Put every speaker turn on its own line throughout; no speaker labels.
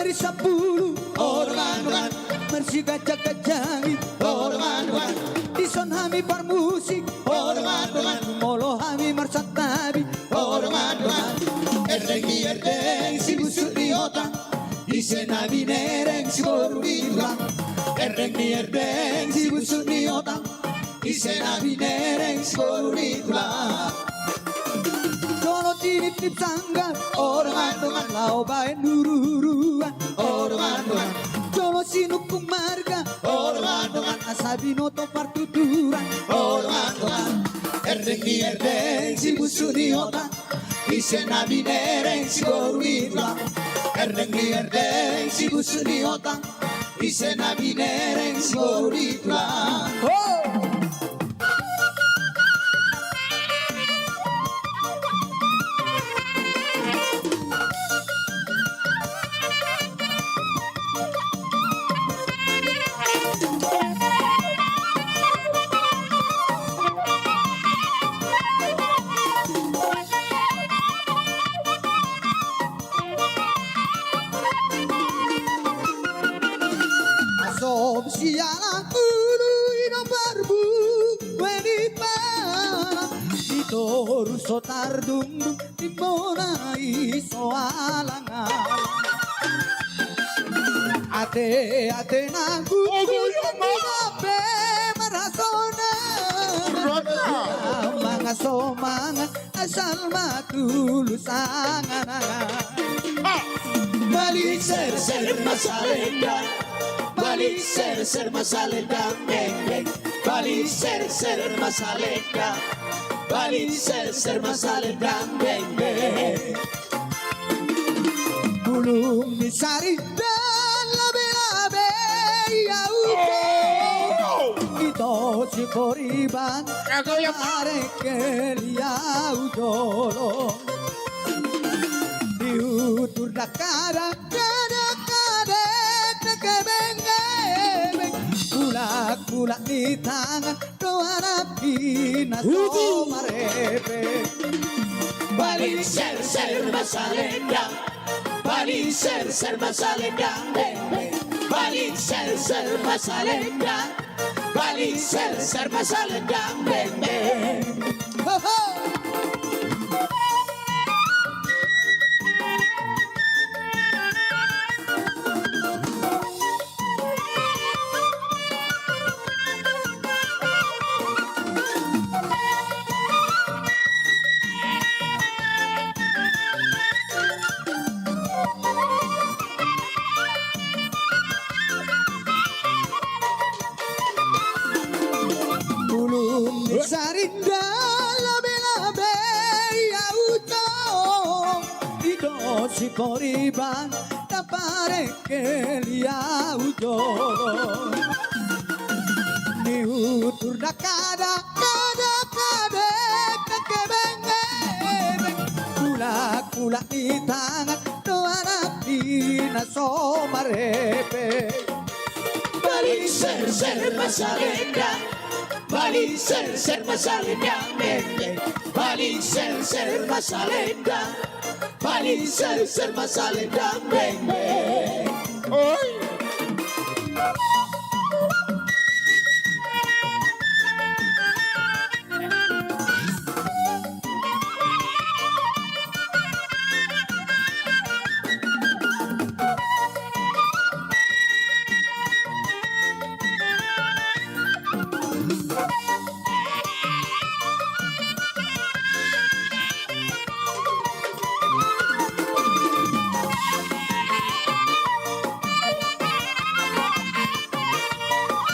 mari 10 orang Mersi gajah-gajangi orang Dison hami parmusik orang Molo hami marsatabi orang Erdeng si busuk di otak Isen nabi nereng si boru di tulang Erdeng si busuk di otak Isen nabi nereng si boru di tulang Jono tinip-tip sanggar orang Lau bae nururuan orang Jono sinukung marga orang Asabinoto partuturan orang Erdeng si busuk di otak Isen nabi nereng si boru di tulang Erdeng si busuk di otak Isen nabi nereng si boru di tulang Sob sialang ului no barbu Wenit mana Ditoru so tardung Timonai so alangan Ate nanggu Ape marasona Manga so manga Asal matulus angan-angan Balik ser masalenga Balik ser masalenga Balik ser masalenga Balik ser masalenga Bulung disari dan labe-labe ya Ito si koriban Areke liau jolo Diutur dakara Kulak di tangan doa pina so marepe Balik ser masalenga Balik ser masalenga Balik ser masalenga Balik ser masalenga Sarinda labe-labe ya utong Ito si koriban tapare ke liya ujolo Niutur na kada kakebenge Kulak di tangan doa nabi na so marepe Balik ser masalenga Balik ser masalenga Balik ser masalenga Balik ser masalenga Oi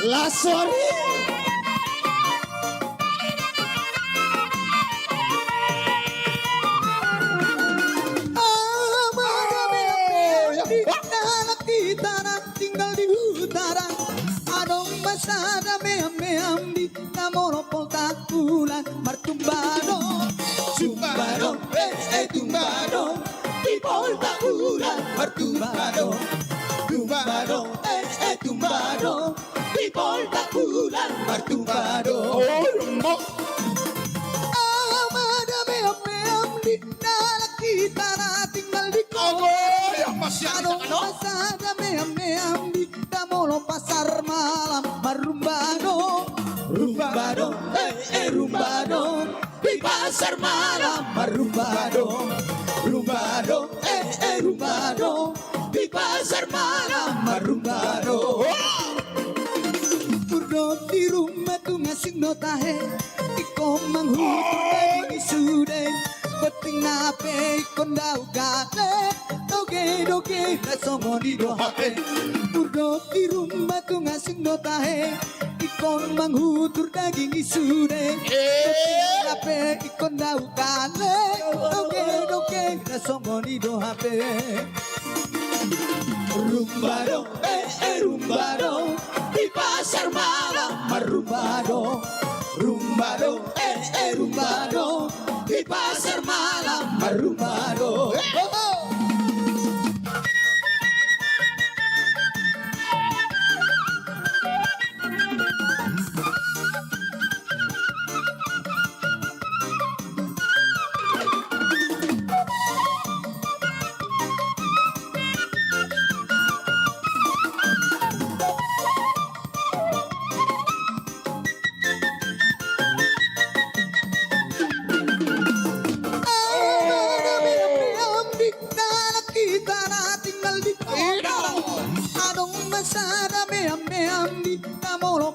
La Sori tinggal di utara adong basada meam di namoro poltakulan martumbado tumbado tumbado di poltakulan martumbado tumbado tumbado di poltakulan martumbado amada meam di nala kita tinggal di
yang masih ada
Pasada meam di Damolo pasar malam marumbado. Rumbado, rumbado di pasar malam marumbado. Rumbado, rumbado di pasar malam marumbado. Purdo di rumah tu ngasih notahe iko manghutur dari sude penting nape ikon dau gale doge nasongo di dohape. Purdo di rumah tu ngasih notahe ikon manghutur daging isude penting nape ikon dau gale doge nasongo di dohape. Rumbado, rumbado di pasar malam marumbado. Rumbado, rumbado di pasar malam marumbado.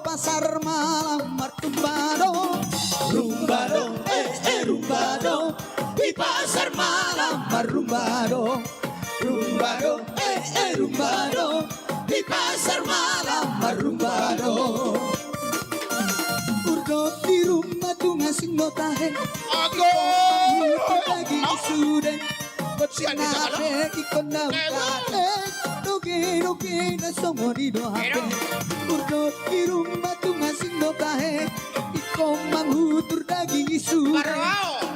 Pasar malam marumbado. Rumbado, rumbado di pasar malam marumbado. Rumbado, rumbado di pasar malam marumbado. Urdo di rumah tu ngasih notahe lagi sudah Sinape ikon na ukate Doge na songo di dohape Urdo di rumah tu ngasih notahe Ikon manghutur daging isu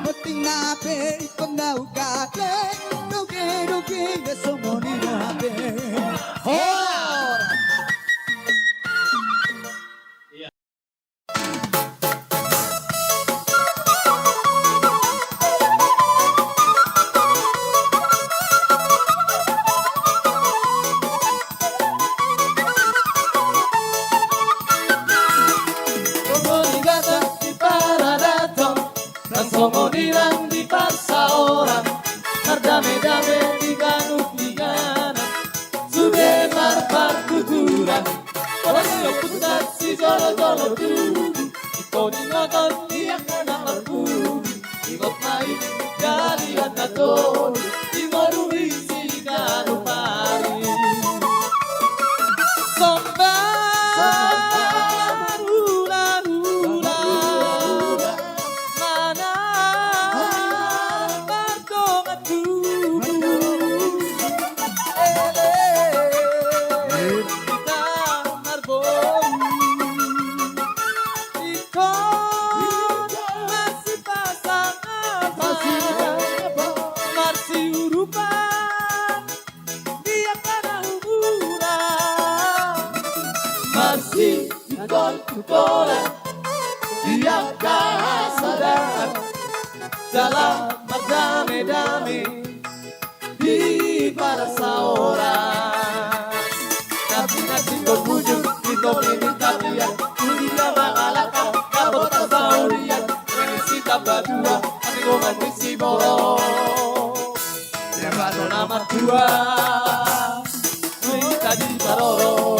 Penting nape ikon na ukate Doge na songo di dohape Hor
Ngomoniran di paksa orang Nardame-dame di ganuk-ganuk Sudah marpar kuturan Orasio putat si jolo-jolo tubuh Iko ningoton dia kena marpuri Ingot main galian naton Ingorui si ganupari Sombang Dia kasadar dalam dame-dame di para seorang Nabi kau pujuk kita minta biar dunia mengalahkan kabut taurian mengisi tabadua tapi kau mengisi borong lewat nama tua minta di baroro.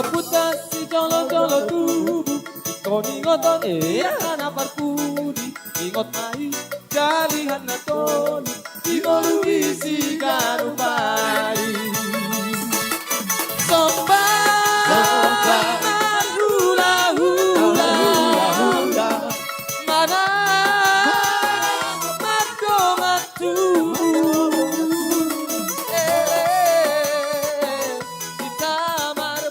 Putasi jolo-jolo tubuh Iko ningoton kana parpudi Ingot mai jalihan natoni Iko isi ganupari Sombang hula-hula Mana mardoman tubuh Di taman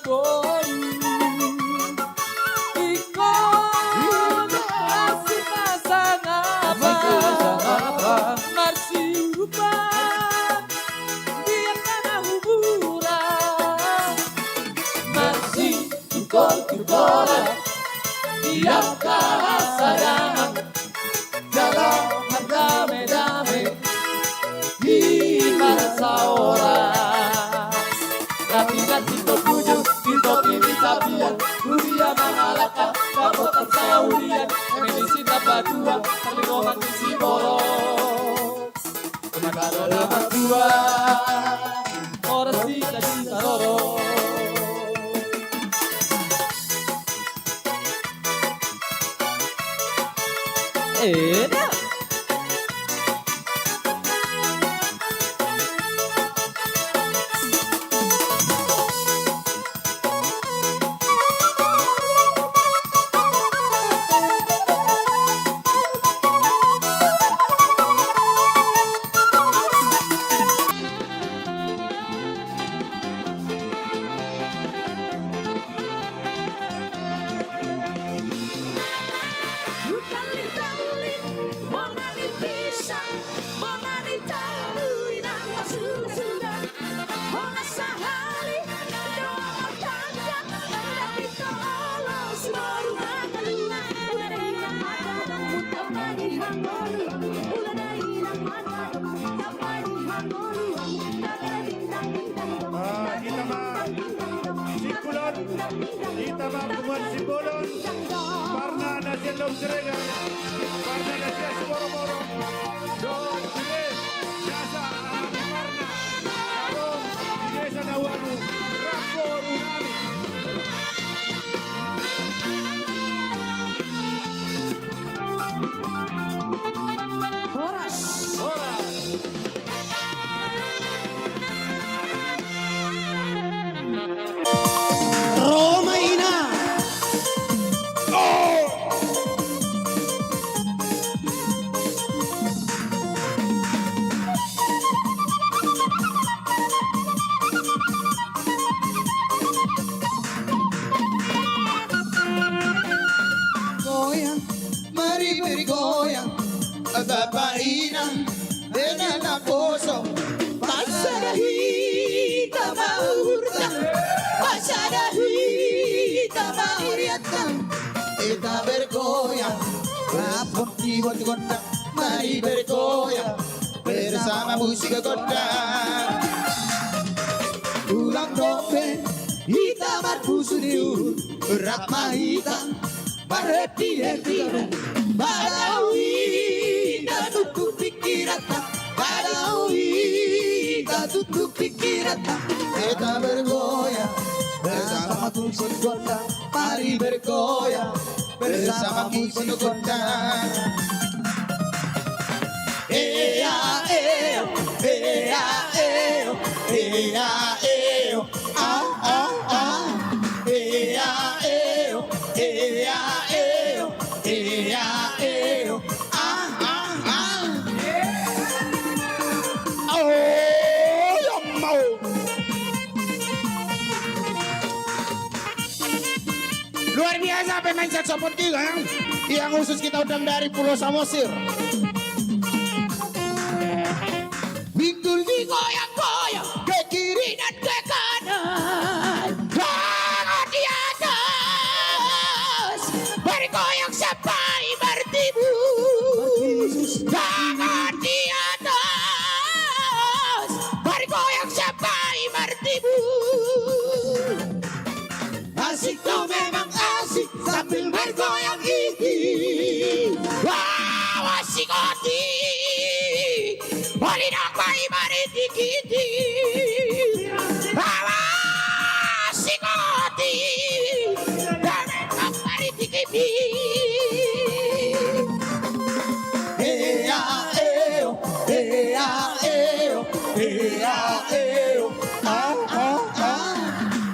siapkah sayang dalam berdamai-damai di masa orang. Nanti kau tuju, kita pilih tabiat, dunia mengalahkan, kabutan saulian, medisi dapat dua, terlihat di si boros. Kalau dapat dua, orang sih jadi karoro. Enak.
Kita mampuan simbolon karena nasihat dong serengan karena nasihat boro-boro dong sini jasa karena dong desa Nawanu rapor unami
Horas. Romaina. Goyang, mari bergoyang, babaina, dengan poso, pasada hitam urta, pasada hitam uriatan, kita bergoyang, rapor di kota, mari bergoyang, bersama musik kota. Ulang dope, hitam arpusudiu, rapma hitam, bareti balawi, tutup pikirata, balawi, tutup pikirata, kita bergoyang bersama musik kota, mari bergoyang bersama musik kota. Ea, eo, ea, eo, ea, eo, ah, ah, ah, ea, eo, ea, eo, ea, eo, ah, ah, ah. Oh, yang mau. Luar biasa pemain saxophone kita yang khusus kita undang dari Pulau Samosir. Pinggul digoyang-goyang ke kiri dan ke kanan, tangan di atas, bergoyang sampai bertibus. Tangan di atas, bergoyang sampai bertibus. Asik tuh memang asik sambil bergoyang ini. Wow, asik hati. Boleh nak bayi mari dikiti. Wow, asik hati. Dan nak mari dikiti. Ea, eo, ea, eo, ea, eo, ah, ah, ah.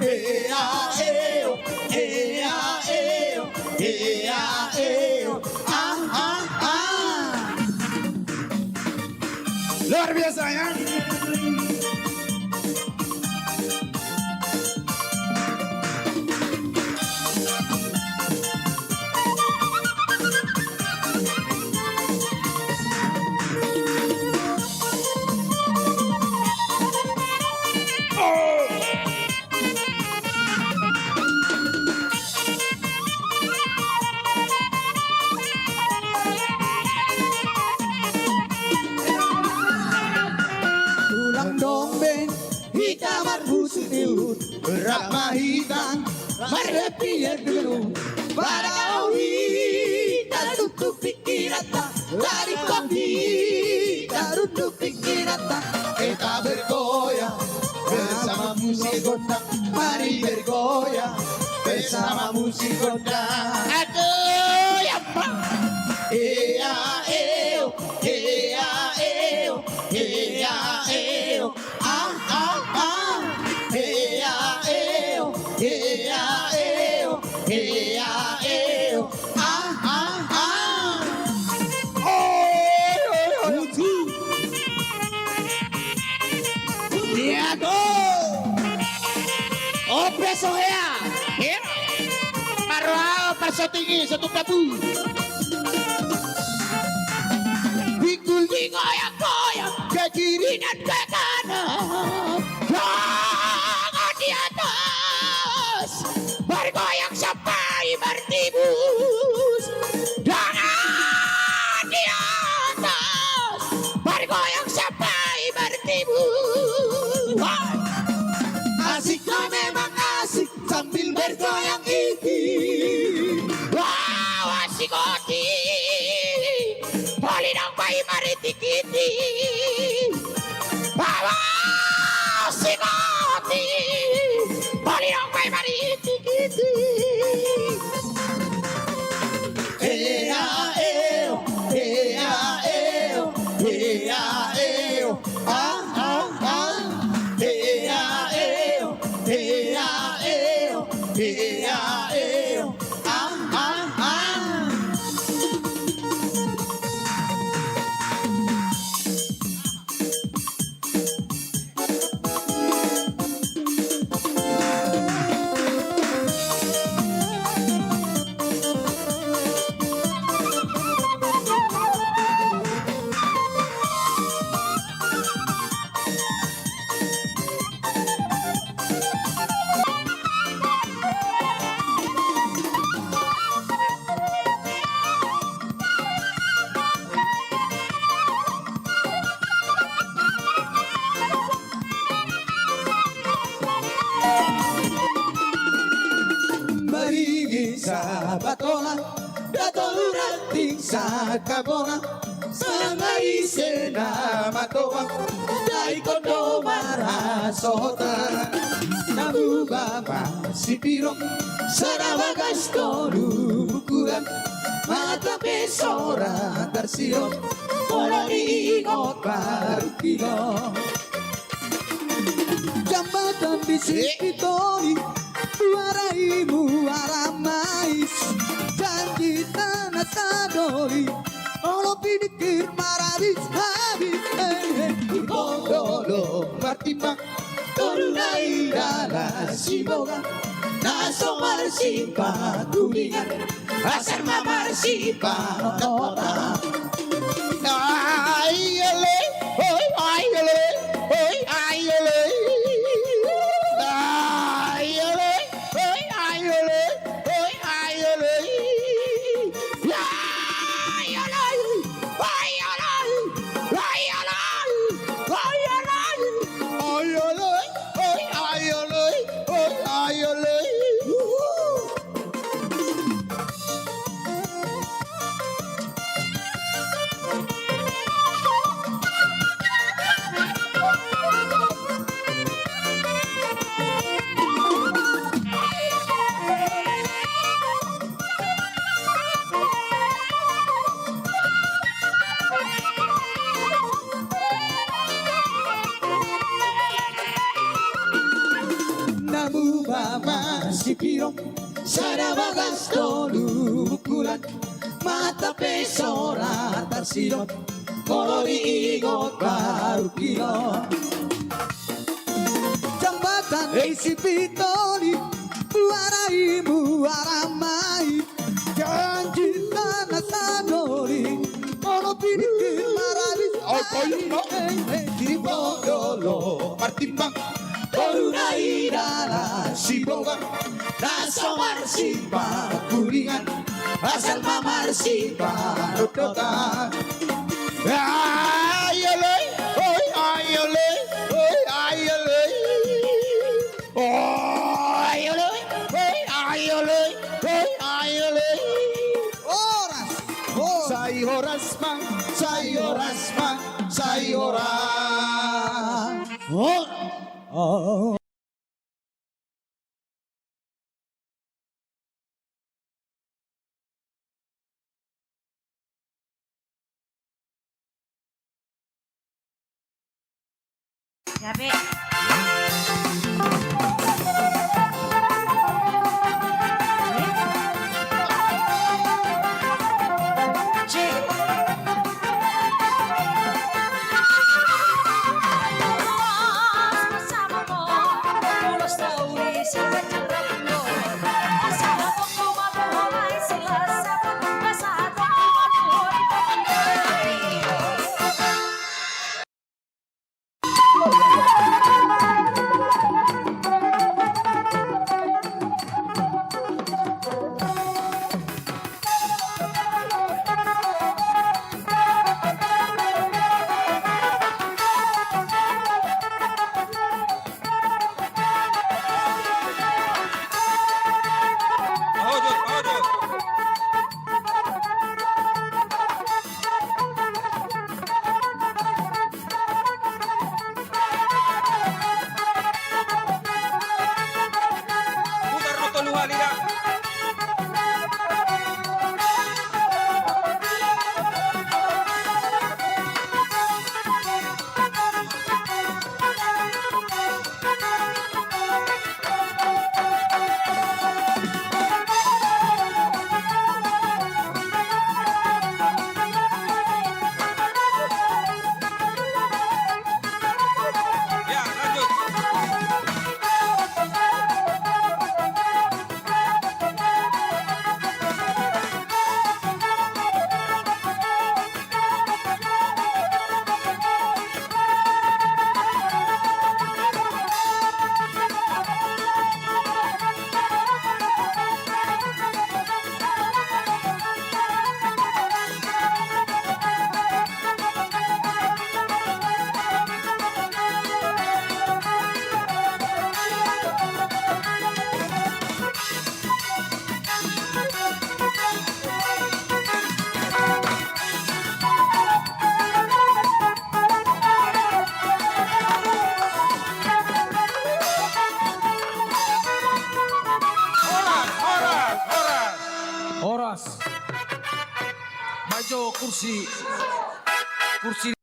Ea, eo, ea, eo, ea, eo, ah, ah, ah. Luar biasa ya. Ramahitan Marrepier dulu Para kita tutup pikiran dari kopi tutup pikiran kita bergoyang bersama musik gondang. Mari bergoyang bersama musik gondang. Aduh ya pak. Ea eo, ea eo, ea eo, ah ah ah. Ea eo, ea eo, ea eo, ah ah ah. Diago, oh preso ya, marwao paso tinggi satu tabu. Pikul di goyang-goyang ke kiri dan ke kanan, jangan di atas, bergoyang sampai bertibus. Jangan di atas, bergoyang sampai bertibus. Asiknya memang asik sambil bergoyang ini. Wow, asik oti. Polinang bayi mari tikiti. Wow, asik oti. Polinang bayi mari tikiti. Ea eo, ea eo, ea eo, ah ah ah. Ea eo, ea eo, ea eo, ah ah ah. Barigi sa batola, datolurating sa kabona, sa maise na matoa, dai kondo marasota, nabubaba si pirong, sarawagas ko lumukuran, mata pesora tarsio, wala iingot parukino. Jambatan bisipitori, Waraimu waramais, janji tanah sadori, olo pinikir marabis habis, Ibondolo martimbang, torunai dala siboga, naso marsipa kuningan, asar mamarsipa nota. Ayole, oi ayole, oi ayole. Mama si pirong sarabagas ko lumukulan, mata pesora tarsilot, kolori igot parukino. Jambatan isipitori, buaraimu aramai, janji tanah sadori, olo pinikir marabis. Oh, koyo di bodolo martimbang. Torunai dala siboga, naso marsipa kuningan, asal mamarsipa notota. Ayole, oi ayole, oi ayole, oh. ay orang.
Gabi.
Horas. Maju kursi. Kursi